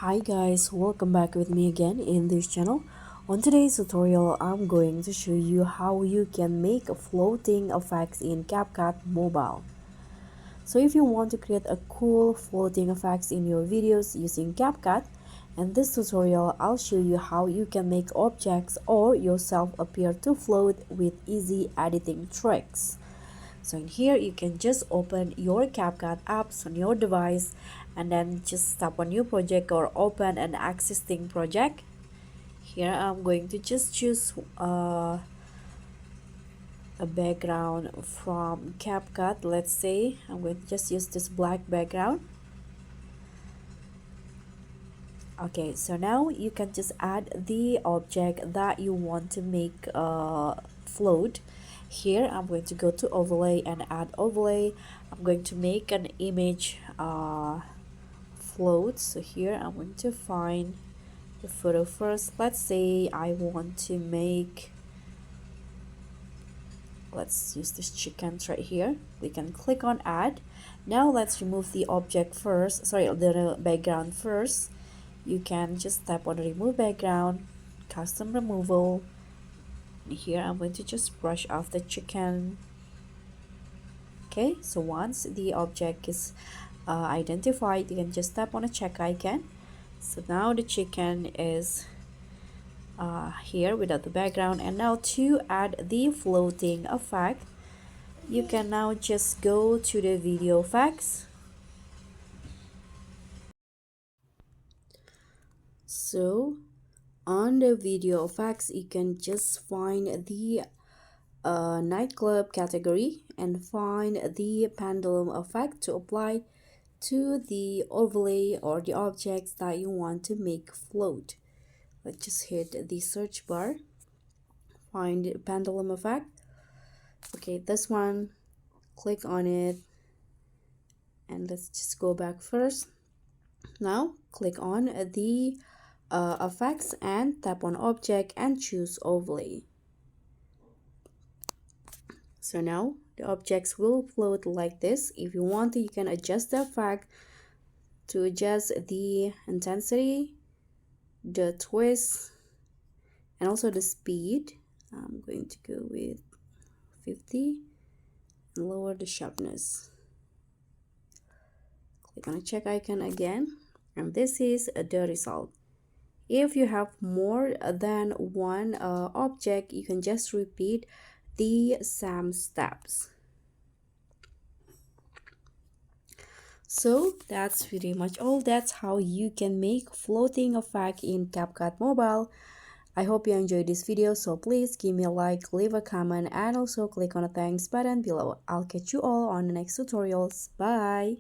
Hi guys, welcome back with me again in this channel. On today's tutorial, I'm going to show you how you can make floating effects in Capcut Mobile. So if you want to create a cool floating effects in your videos using Capcut, in this tutorial I'll show you how you can make objects or yourself appear to float with easy editing tricks. So in here you can just open your Capcut apps on your device and then just tap on new project or open an existing project. Here I'm going to just choose a background from Capcut. Let's say I'm going to just use this black background. Okay, so now you can just add the object that you want to make float. Here I'm going to go to overlay and add overlay. I'm going to make an image float. So here I'm going to find the photo first. Let's say I want to make, let's use this chicken right here. We can click on add. Now let's remove the object first, sorry, the background first. You can just tap on remove background, custom removal. And here I'm going to just brush off the chicken. Okay, so once the object is identified, you can just tap on a check icon. So now the chicken is here without the background. And now to add the floating effect, you can now just go to the video effects. So on the video effects, you can just find the nightclub category and find the pendulum effect to apply to the overlay or the objects that you want to make float. Let's just hit the search bar, find the pendulum effect. Okay, this one, click on it, and let's just go back first. Now click on the effects and tap on object and choose overlay. So now the objects will float like this. If you want to, you can adjust the effect to adjust the intensity, the twist, and also the speed. I'm going to go with 50 and lower the sharpness. Click on a check icon again, and this is the result. If you have more than one object, you can just repeat the same steps. So that's pretty much all. That's how you can make floating effect in Capcut Mobile. I hope you enjoyed this video, so please give me a like, leave a comment, and also click on the thanks button below. I'll catch you all on the next tutorials. Bye!